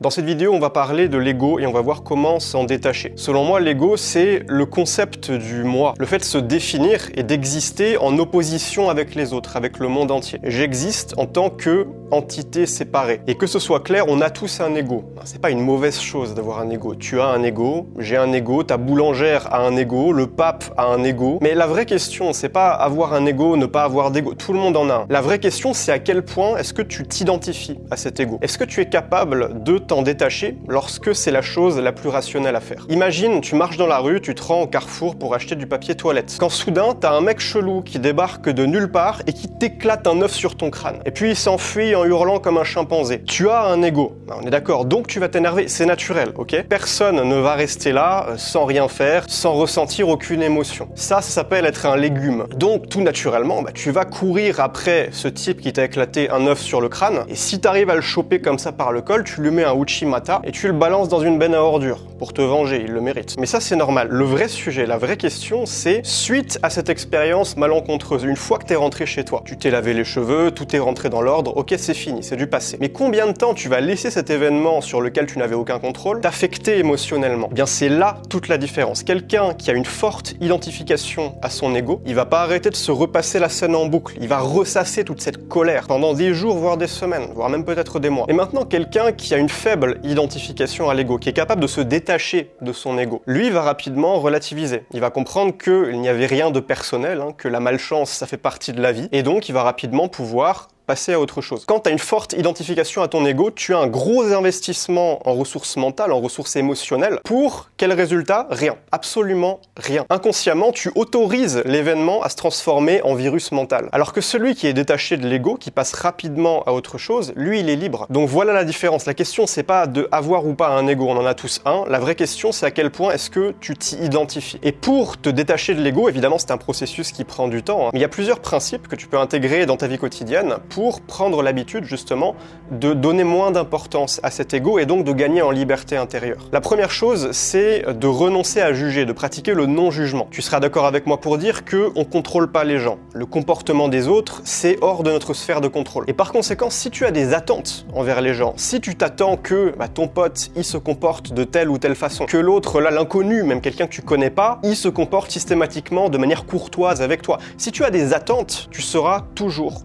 Dans cette vidéo, on va parler de l'ego et on va voir comment s'en détacher. Selon moi, l'ego, c'est le concept du moi, le fait de se définir et d'exister en opposition avec les autres, avec le monde entier. J'existe en tant que entité séparée. Et que ce soit clair, on a tous un ego. C'est pas une mauvaise chose d'avoir un ego. Tu as un ego, j'ai un ego, ta boulangère a un ego, le pape a un ego. Mais la vraie question, c'est pas avoir un ego, ne pas avoir d'ego. Tout le monde en a un. La vraie question, c'est à quel point est-ce que tu t'identifies à cet ego. Est-ce que tu es capable de t'en détacher lorsque c'est la chose la plus rationnelle à faire. Imagine, tu marches dans la rue, tu te rends au Carrefour pour acheter du papier toilette. Quand soudain, t'as un mec chelou qui débarque de nulle part et qui t'éclate un œuf sur ton crâne. Et puis il s'enfuit en hurlant comme un chimpanzé. Tu as un ego, on est d'accord, donc tu vas t'énerver, c'est naturel, ok? Personne ne va rester là sans rien faire, sans ressentir aucune émotion. Ça s'appelle être un légume. Donc tout naturellement, tu vas courir après ce type qui t'a éclaté un œuf sur le crâne, et si t'arrives à le choper comme ça par le col, tu lui mets un Uchimata et tu le balances dans une benne à ordures pour te venger, il le mérite. Mais ça c'est normal. Le vrai sujet, la vraie question, c'est suite à cette expérience malencontreuse, une fois que t'es rentré chez toi, tu t'es lavé les cheveux, tout est rentré dans l'ordre, ok c'est fini, c'est du passé. Mais combien de temps tu vas laisser cet événement sur lequel tu n'avais aucun contrôle t'affecter émotionnellement? Eh bien c'est là toute la différence. Quelqu'un qui a une forte identification à son ego, il va pas arrêter de se repasser la scène en boucle, il va ressasser toute cette colère pendant des jours, voire des semaines, voire même peut-être des mois. Et maintenant quelqu'un qui a une faible identification à l'ego, qui est capable de se détacher de son ego, lui va rapidement relativiser. Il va comprendre qu'il n'y avait rien de personnel, que la malchance ça fait partie de la vie, et donc il va rapidement pouvoir passer à autre chose. Quand tu as une forte identification à ton ego, tu as un gros investissement en ressources mentales, en ressources émotionnelles. Pour quel résultat? Rien. Absolument rien. Inconsciemment, tu autorises l'événement à se transformer en virus mental. Alors que celui qui est détaché de l'ego, qui passe rapidement à autre chose, lui, il est libre. Donc voilà la différence. La question, c'est pas de avoir ou pas un ego, on en a tous un. La vraie question, c'est à quel point est-ce que tu t'y identifies. Et pour te détacher de l'ego, évidemment, c'est un processus qui prend du temps, mais il y a plusieurs principes que tu peux intégrer dans ta vie quotidienne pour prendre l'habitude justement de donner moins d'importance à cet ego et donc de gagner en liberté intérieure. La première chose, c'est de renoncer à juger, de pratiquer le non-jugement. Tu seras d'accord avec moi pour dire qu'on contrôle pas les gens. Le comportement des autres, c'est hors de notre sphère de contrôle. Et par conséquent, si tu as des attentes envers les gens, si tu t'attends que ton pote, il se comporte de telle ou telle façon, que l'autre, là, l'inconnu, même quelqu'un que tu connais pas, il se comporte systématiquement de manière courtoise avec toi. Si tu as des attentes, tu seras toujours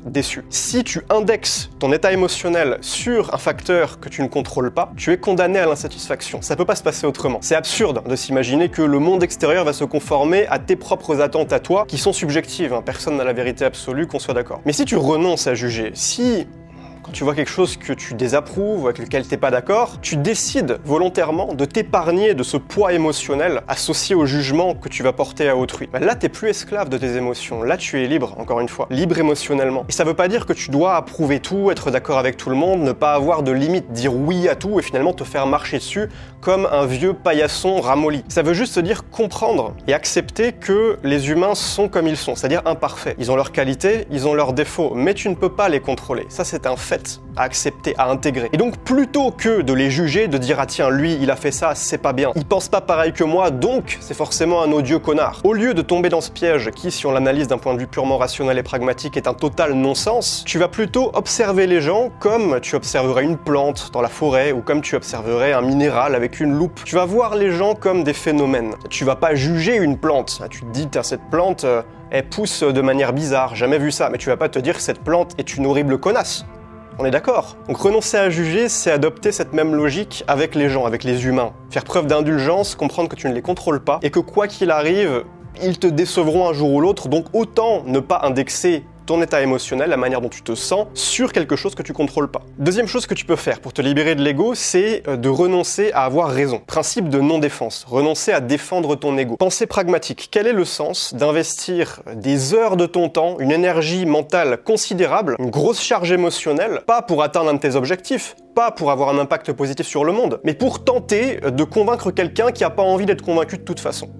déçu. Si tu indexes ton état émotionnel sur un facteur que tu ne contrôles pas, tu es condamné à l'insatisfaction. Ça peut pas se passer autrement. C'est absurde de s'imaginer que le monde extérieur va se conformer à tes propres attentes à toi, qui sont subjectives. Personne n'a la vérité absolue, qu'on soit d'accord. Mais si tu renonces à juger, si quand tu vois quelque chose que tu désapprouves, avec lequel t'es pas d'accord, tu décides volontairement de t'épargner de ce poids émotionnel associé au jugement que tu vas porter à autrui. Là, t'es plus esclave de tes émotions. Là, tu es libre, encore une fois. Libre émotionnellement. Et ça veut pas dire que tu dois approuver tout, être d'accord avec tout le monde, ne pas avoir de limite, dire oui à tout et finalement te faire marcher dessus comme un vieux paillasson ramolli. Ça veut juste dire comprendre et accepter que les humains sont comme ils sont, c'est-à-dire imparfaits. Ils ont leurs qualités, ils ont leurs défauts, mais tu ne peux pas les contrôler. Ça, c'est un fait à accepter, à intégrer. Et donc plutôt que de les juger, de dire ah tiens lui il a fait ça, c'est pas bien, il pense pas pareil que moi donc c'est forcément un odieux connard. Au lieu de tomber dans ce piège qui, si on l'analyse d'un point de vue purement rationnel et pragmatique, est un total non-sens, tu vas plutôt observer les gens comme tu observerais une plante dans la forêt ou comme tu observerais un minéral avec une loupe. Tu vas voir les gens comme des phénomènes. Tu vas pas juger une plante. Tu te dis cette plante elle pousse de manière bizarre, jamais vu ça, mais tu vas pas te dire que cette plante est une horrible connasse. On est d'accord. Donc renoncer à juger, c'est adopter cette même logique avec les gens, avec les humains. Faire preuve d'indulgence, comprendre que tu ne les contrôles pas et que quoi qu'il arrive, ils te décevront un jour ou l'autre, donc autant ne pas indexer ton état émotionnel, la manière dont tu te sens, sur quelque chose que tu contrôles pas. Deuxième chose que tu peux faire pour te libérer de l'ego, c'est de renoncer à avoir raison. Principe de non-défense. Renoncer à défendre ton ego. Pensée pragmatique. Quel est le sens d'investir des heures de ton temps, une énergie mentale considérable, une grosse charge émotionnelle, pas pour atteindre un de tes objectifs, pas pour avoir un impact positif sur le monde, mais pour tenter de convaincre quelqu'un qui n'a pas envie d'être convaincu de toute façon?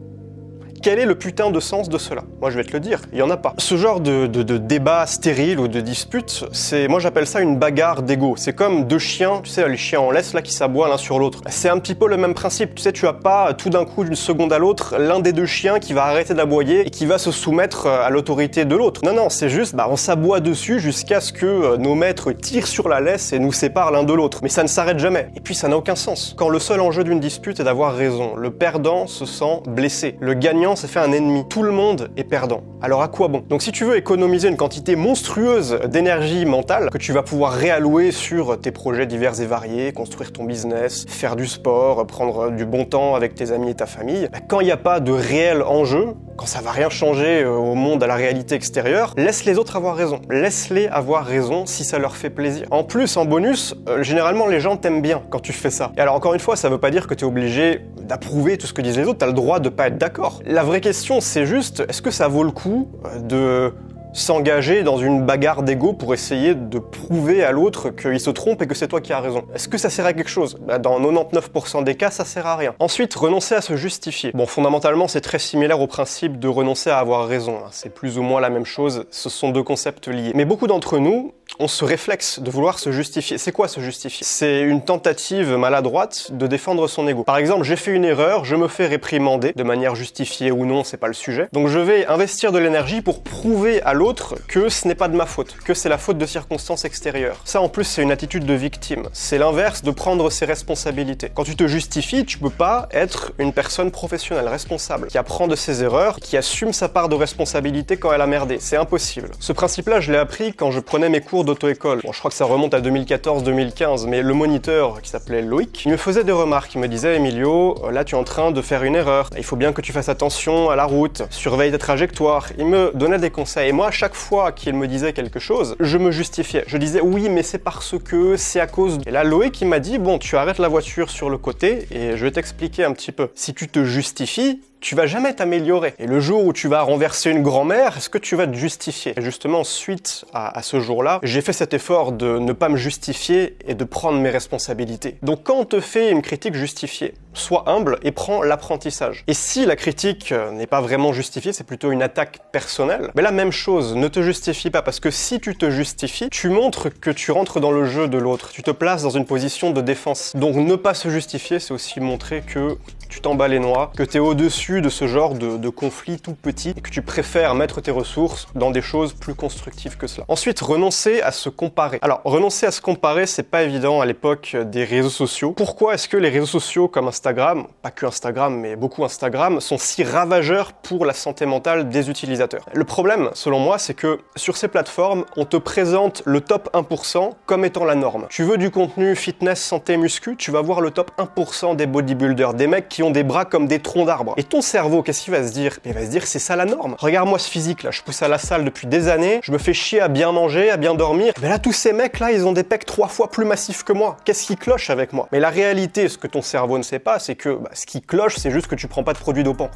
Quel est le putain de sens de cela? Moi je vais te le dire, il y en a pas. Ce genre de débat stérile ou de dispute, moi j'appelle ça une bagarre d'ego. C'est comme deux chiens, tu sais les chiens en laisse là qui s'aboient l'un sur l'autre. C'est un petit peu le même principe, tu sais, tu as pas tout d'un coup d'une seconde à l'autre l'un des deux chiens qui va arrêter d'aboyer et qui va se soumettre à l'autorité de l'autre. Non, non, c'est juste, on s'aboie dessus jusqu'à ce que nos maîtres tirent sur la laisse et nous séparent l'un de l'autre. Mais ça ne s'arrête jamais. Et puis ça n'a aucun sens. Quand le seul enjeu d'une dispute est d'avoir raison, le perdant se sent blessé. Le gagnant s'est fait un ennemi. Tout le monde est perdant. Alors à quoi bon? Donc si tu veux économiser une quantité monstrueuse d'énergie mentale que tu vas pouvoir réallouer sur tes projets divers et variés, construire ton business, faire du sport, prendre du bon temps avec tes amis et ta famille, quand il n'y a pas de réel enjeu, quand ça va rien changer au monde, à la réalité extérieure, laisse les autres avoir raison. Laisse-les avoir raison si ça leur fait plaisir. En plus, en bonus, généralement les gens t'aiment bien quand tu fais ça. Et alors encore une fois, ça veut pas dire que tu es obligé d'approuver tout ce que disent les autres, t'as le droit de pas être d'accord. La vraie question, c'est juste, est-ce que ça vaut le coup de s'engager dans une bagarre d'ego pour essayer de prouver à l'autre qu'il se trompe et que c'est toi qui as raison? Est-ce que ça sert à quelque chose? Dans 99% des cas, ça sert à rien. Ensuite, renoncer à se justifier. Bon, fondamentalement, c'est très similaire au principe de renoncer à avoir raison. C'est plus ou moins la même chose, ce sont deux concepts liés. Mais beaucoup d'entre nous, on se réflexe de vouloir se justifier. C'est quoi se justifier? C'est une tentative maladroite de défendre son ego. Par exemple, j'ai fait une erreur, je me fais réprimander, de manière justifiée ou non, c'est pas le sujet. Donc je vais investir de l'énergie pour prouver à l'autre que ce n'est pas de ma faute, que c'est la faute de circonstances extérieures. Ça en plus c'est une attitude de victime. C'est l'inverse de prendre ses responsabilités. Quand tu te justifies, tu peux pas être une personne professionnelle, responsable, qui apprend de ses erreurs, qui assume sa part de responsabilité quand elle a merdé. C'est impossible. Ce principe-là, je l'ai appris quand je prenais mes cours d'auto-école. Bon, je crois que ça remonte à 2014-2015, mais le moniteur, qui s'appelait Loïc, il me faisait des remarques. Il me disait, Emilio, là tu es en train de faire une erreur. Il faut bien que tu fasses attention à la route, surveille ta trajectoire. Il me donnait des conseils. Et moi, à chaque fois qu'il me disait quelque chose, je me justifiais. Je disais, oui, mais c'est parce que, c'est à cause... Et là, Loïc, il m'a dit, bon, tu arrêtes la voiture sur le côté et je vais t'expliquer un petit peu. Si tu te justifies, tu vas jamais t'améliorer. Et le jour où tu vas renverser une grand-mère, est-ce que tu vas te justifier? Et justement, suite à ce jour-là, j'ai fait cet effort de ne pas me justifier et de prendre mes responsabilités. Donc quand on te fait une critique justifiée, sois humble et prends l'apprentissage. Et si la critique n'est pas vraiment justifiée, c'est plutôt une attaque personnelle, mais la même chose, ne te justifie pas, parce que si tu te justifies, tu montres que tu rentres dans le jeu de l'autre, tu te places dans une position de défense. Donc ne pas se justifier, c'est aussi montrer que tu t'en bats les noix, que tu es au-dessus de ce genre de conflit tout petit et que tu préfères mettre tes ressources dans des choses plus constructives que cela. Ensuite, renoncer à se comparer. Alors, renoncer à se comparer, c'est pas évident à l'époque des réseaux sociaux. Pourquoi est-ce que les réseaux sociaux comme Instagram, pas que Instagram, mais beaucoup Instagram, sont si ravageurs pour la santé mentale des utilisateurs? Le problème, selon moi, c'est que sur ces plateformes, on te présente le top 1% comme étant la norme. Tu veux du contenu fitness, santé, muscu, tu vas voir le top 1% des bodybuilders, des mecs qui ont des bras comme des troncs d'arbres. Et ton cerveau, qu'est-ce qu'il va se dire? Il va se dire, c'est ça la norme. Regarde-moi ce physique là, je pousse à la salle depuis des années, je me fais chier à bien manger, à bien dormir. Mais là, tous ces mecs là, ils ont des pecs 3 fois plus massifs que moi. Qu'est-ce qui cloche avec moi? Mais la réalité, ce que ton cerveau ne sait pas, c'est que ce qui cloche, c'est juste que tu prends pas de produits dopants.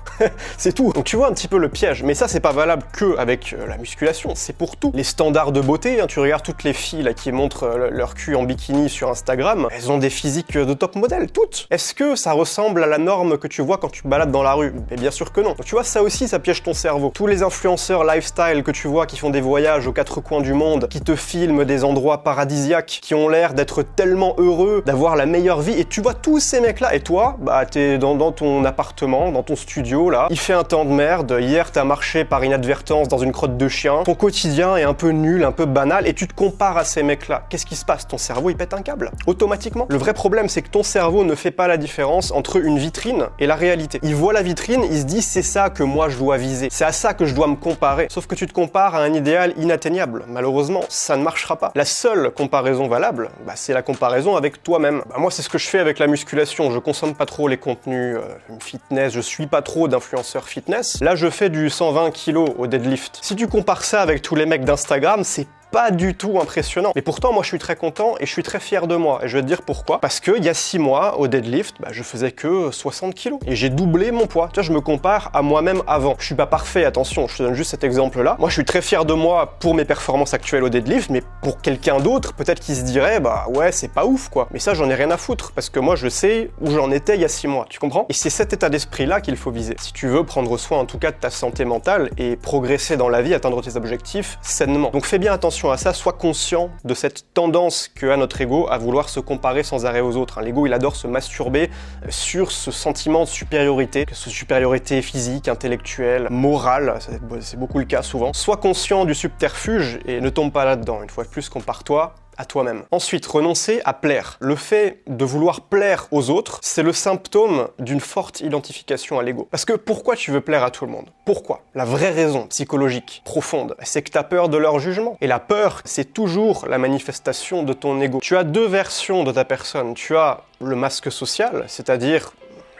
C'est tout. Donc tu vois un petit peu le piège. Mais ça, c'est pas valable que avec la musculation, c'est pour tout. Les standards de beauté, tu regardes toutes les filles là qui montrent leur cul en bikini sur Instagram, elles ont des physiques de top modèle, toutes. Est-ce que ça ressemble à la norme que tu vois quand tu te balades dans la rue? Mais bien sûr que non. Donc tu vois, ça aussi, ça piège ton cerveau. Tous les influenceurs lifestyle que tu vois qui font des voyages aux 4 coins du monde, qui te filment des endroits paradisiaques, qui ont l'air d'être tellement heureux, d'avoir la meilleure vie, et tu vois tous ces mecs-là, et toi, t'es dans ton appartement, dans ton studio, là, il fait un temps de merde, hier t'as marché par inadvertance dans une crotte de chien, ton quotidien est un peu nul, un peu banal, et tu te compares à ces mecs-là. Qu'est-ce qui se passe? Ton cerveau, il pète un câble, automatiquement. Le vrai problème, c'est que ton cerveau ne fait pas la différence entre une vitrine et la réalité. Il voit la vitrine, il se dit, c'est ça que moi je dois viser, c'est à ça que je dois me comparer. Sauf que tu te compares à un idéal inatteignable. Malheureusement, ça ne marchera pas. La seule comparaison valable, c'est la comparaison avec toi-même. Moi, c'est ce que je fais avec la musculation. Je consomme pas trop les contenus fitness, je suis pas trop d'influenceurs fitness. Là, je fais du 120 kg au deadlift. Si tu compares ça avec tous les mecs d'Instagram, c'est pas du tout impressionnant. Mais pourtant, moi, je suis très content et je suis très fier de moi. Et je vais te dire pourquoi. Parce qu'il y a 6 mois, au deadlift, je faisais que 60 kilos. Et j'ai doublé mon poids. Tu vois, je me compare à moi-même avant. Je suis pas parfait, attention, je te donne juste cet exemple-là. Moi, je suis très fier de moi pour mes performances actuelles au deadlift, mais pour quelqu'un d'autre, peut-être qu'il se dirait, ouais, c'est pas ouf, quoi. Mais ça, j'en ai rien à foutre, parce que moi, je sais où j'en étais il y a 6 mois. Tu comprends? Et c'est cet état d'esprit-là qu'il faut viser. Si tu veux prendre soin, en tout cas, de ta santé mentale et progresser dans la vie, atteindre tes objectifs sainement. Donc fais bien attention à ça, sois conscient de cette tendance qu'a notre ego à vouloir se comparer sans arrêt aux autres. L'ego, il adore se masturber sur ce sentiment de supériorité, que ce supériorité physique, intellectuelle, morale, c'est beaucoup le cas souvent. Sois conscient du subterfuge et ne tombe pas là-dedans. Une fois de plus, compare-toi à toi-même. Ensuite, renoncer à plaire. Le fait de vouloir plaire aux autres, c'est le symptôme d'une forte identification à l'ego. Parce que pourquoi tu veux plaire à tout le monde? Pourquoi? La vraie raison psychologique, profonde, c'est que tu as peur de leur jugement. Et la peur, c'est toujours la manifestation de ton ego. Tu as 2 versions de ta personne. Tu as le masque social, c'est-à-dire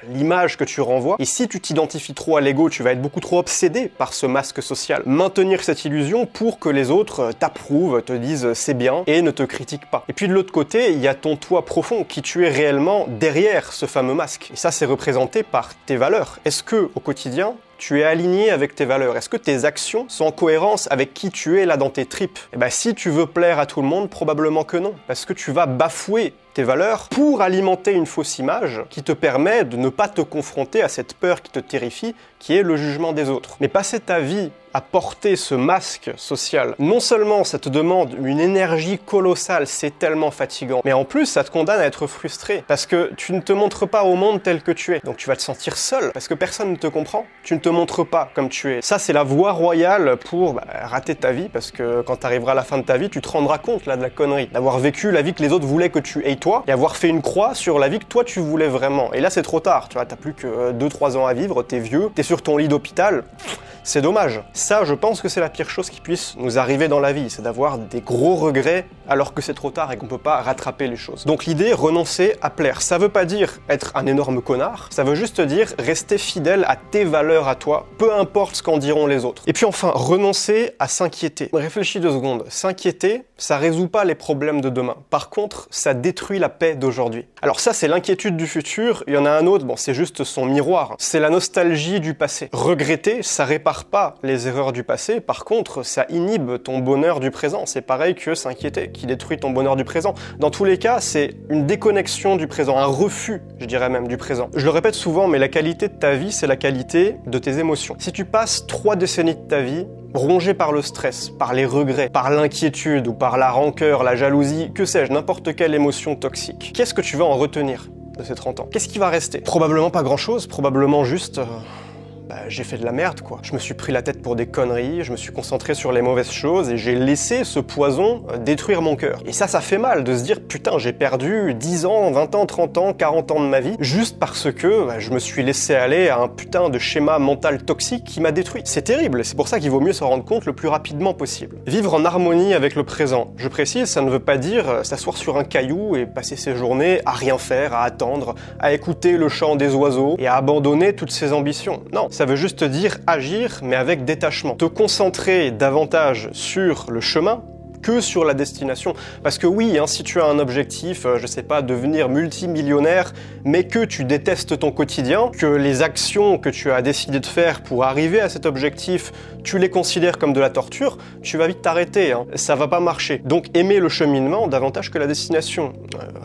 l'image que tu renvoies. Et si tu t'identifies trop à l'ego, tu vas être beaucoup trop obsédé par ce masque social. Maintenir cette illusion pour que les autres t'approuvent, te disent c'est bien et ne te critiquent pas. Et puis de l'autre côté, il y a ton toi profond, qui tu es réellement derrière ce fameux masque. Et ça, c'est représenté par tes valeurs. Est-ce que au quotidien, tu es aligné avec tes valeurs? Est-ce que tes actions sont en cohérence avec qui tu es là dans tes tripes? Si tu veux plaire à tout le monde, probablement que non. Parce que tu vas bafouer tes valeurs pour alimenter une fausse image qui te permet de ne pas te confronter à cette peur qui te terrifie, qui est le jugement des autres. Mais passer ta vie à porter ce masque social, non seulement ça te demande une énergie colossale, c'est tellement fatigant, mais en plus ça te condamne à être frustré, parce que tu ne te montres pas au monde tel que tu es. Donc tu vas te sentir seul, parce que personne ne te comprend. Tu ne te montres pas comme tu es. Ça, c'est la voie royale pour rater ta vie, parce que quand tu arriveras à la fin de ta vie, tu te rendras compte là de la connerie, d'avoir vécu la vie que les autres voulaient que tu aies toi, et avoir fait une croix sur la vie que toi tu voulais vraiment. Et là c'est trop tard, tu vois, t'as plus que 2-3 ans à vivre, t'es vieux, t'es sur ton lit d'hôpital. C'est dommage. Ça, je pense que c'est la pire chose qui puisse nous arriver dans la vie, c'est d'avoir des gros regrets alors que c'est trop tard et qu'on peut pas rattraper les choses. Donc l'idée, renoncer à plaire. Ça veut pas dire être un énorme connard, ça veut juste dire rester fidèle à tes valeurs à toi, peu importe ce qu'en diront les autres. Et puis enfin, renoncer à s'inquiéter. Réfléchis 2 secondes. S'inquiéter, ça résout pas les problèmes de demain. Par contre, ça détruit la paix d'aujourd'hui. Alors ça, c'est l'inquiétude du futur. Il y en a un autre, c'est juste son miroir. C'est la nostalgie du passé. Regretter, ça répare pas les erreurs du passé. Par contre, ça inhibe ton bonheur du présent. C'est pareil que s'inquiéter, qui détruit ton bonheur du présent. Dans tous les cas, c'est une déconnexion du présent, un refus, je dirais même, du présent. Je le répète souvent, mais la qualité de ta vie, c'est la qualité de tes émotions. Si tu passes 3 décennies de ta vie rongé par le stress, par les regrets, par l'inquiétude ou par la rancœur, la jalousie, que sais-je, n'importe quelle émotion toxique, qu'est-ce que tu vas en retenir de ces 30 ans? Qu'est-ce qui va rester? Probablement pas grand-chose, probablement juste... j'ai fait de la merde, quoi. Je me suis pris la tête pour des conneries, je me suis concentré sur les mauvaises choses et j'ai laissé ce poison détruire mon cœur. Et ça fait mal de se dire, putain, j'ai perdu 10 ans, 20 ans, 30 ans, 40 ans de ma vie, juste parce que je me suis laissé aller à un putain de schéma mental toxique qui m'a détruit. C'est terrible, c'est pour ça qu'il vaut mieux s'en rendre compte le plus rapidement possible. Vivre en harmonie avec le présent. Je précise, ça ne veut pas dire s'asseoir sur un caillou et passer ses journées à rien faire, à attendre, à écouter le chant des oiseaux et à abandonner toutes ses ambitions. Non, ça veut juste dire agir, mais avec détachement. Te concentrer davantage sur le chemin que sur la destination. Parce que oui, si tu as un objectif, je sais pas, devenir multimillionnaire, mais que tu détestes ton quotidien, que les actions que tu as décidé de faire pour arriver à cet objectif, tu les considères comme de la torture, tu vas vite t'arrêter, ça va pas marcher. Donc aimer le cheminement davantage que la destination.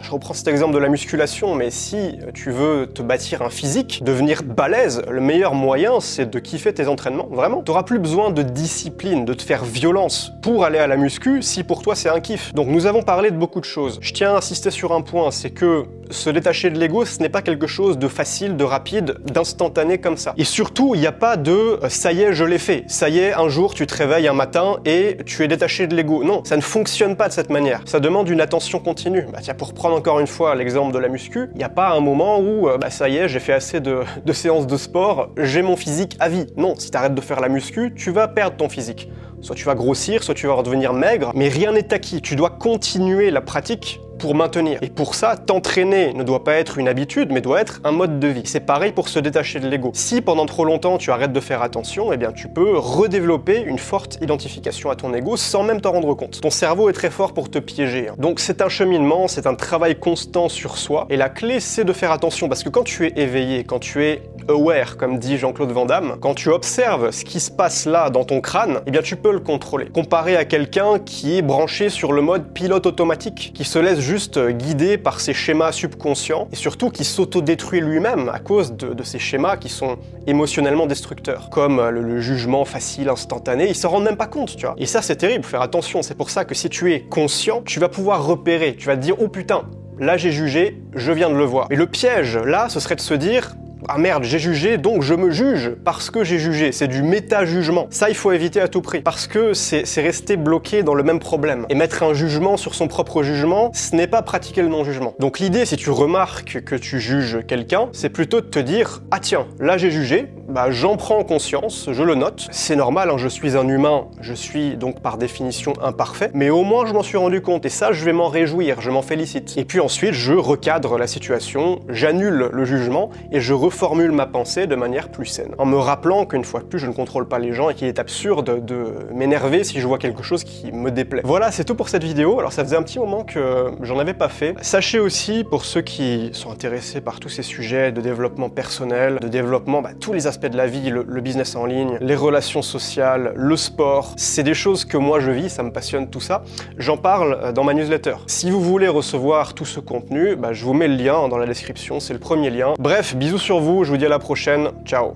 Je reprends cet exemple de la musculation, mais si tu veux te bâtir un physique, devenir balèze, le meilleur moyen c'est de kiffer tes entraînements, vraiment. T'auras plus besoin de discipline, de te faire violence pour aller à la muscu, si pour toi c'est un kiff. Donc nous avons parlé de beaucoup de choses. Je tiens à insister sur un point, c'est que se détacher de l'ego, ce n'est pas quelque chose de facile, de rapide, d'instantané comme ça. Et surtout, il n'y a pas de « ça y est, je l'ai fait ». Ça y est, un jour, tu te réveilles un matin et tu es détaché de l'ego. Non, ça ne fonctionne pas de cette manière. Ça demande une attention continue. Tiens, pour prendre encore une fois l'exemple de la muscu, il n'y a pas un moment où ça y est, j'ai fait assez de séances de sport, j'ai mon physique à vie. Non, si tu arrêtes de faire la muscu, tu vas perdre ton physique. Soit tu vas grossir, soit tu vas redevenir maigre, mais rien n'est acquis. Tu dois continuer la pratique pour maintenir. Et pour ça, t'entraîner ne doit pas être une habitude, mais doit être un mode de vie. C'est pareil pour se détacher de l'ego. Si pendant trop longtemps tu arrêtes de faire attention, eh bien tu peux redévelopper une forte identification à ton ego sans même t'en rendre compte. Ton cerveau est très fort pour te piéger. Donc c'est un cheminement, c'est un travail constant sur soi. Et la clé, c'est de faire attention, parce que quand tu es éveillé, quand tu es aware, comme dit Jean-Claude Van Damme, quand tu observes ce qui se passe là dans ton crâne, eh bien tu peux le contrôler. Comparé à quelqu'un qui est branché sur le mode pilote automatique, qui se laisse juste guidé par ses schémas subconscients et surtout qui s'autodétruit lui-même à cause de ces schémas qui sont émotionnellement destructeurs, comme le jugement facile, instantané, ils s'en rendent même pas compte, tu vois. Et ça, c'est terrible, faut faire attention. C'est pour ça que si tu es conscient, tu vas pouvoir repérer, tu vas te dire « Oh putain, là j'ai jugé, je viens de le voir ». Et le piège, là, ce serait de se dire « Ah merde, j'ai jugé, donc je me juge parce que j'ai jugé ». C'est du méta-jugement. Ça, il faut éviter à tout prix. Parce que c'est rester bloqué dans le même problème. Et mettre un jugement sur son propre jugement, ce n'est pas pratiquer le non-jugement. Donc l'idée, si tu remarques que tu juges quelqu'un, c'est plutôt de te dire « Ah tiens, là j'ai jugé, bah j'en prends conscience, je le note. C'est normal, hein, je suis un humain, je suis donc par définition imparfait, mais au moins je m'en suis rendu compte. Et ça, je vais m'en réjouir, je m'en félicite. Et puis ensuite, je recadre la situation, j'annule le jugement et je reformule ma pensée de manière plus saine, en me rappelant qu'une fois de plus, je ne contrôle pas les gens et qu'il est absurde de m'énerver si je vois quelque chose qui me déplaît. Voilà, c'est tout pour cette vidéo. Alors ça faisait un petit moment que j'en avais pas fait. Sachez aussi, pour ceux qui sont intéressés par tous ces sujets de développement personnel, de développement, tous les aspects de la vie, le business en ligne, les relations sociales, le sport, c'est des choses que moi je vis, ça me passionne tout ça. J'en parle dans ma newsletter. Si vous voulez recevoir tout ce contenu, je vous mets le lien dans la description, c'est le premier lien. Bref, bisous sur vous, je vous dis à la prochaine, ciao.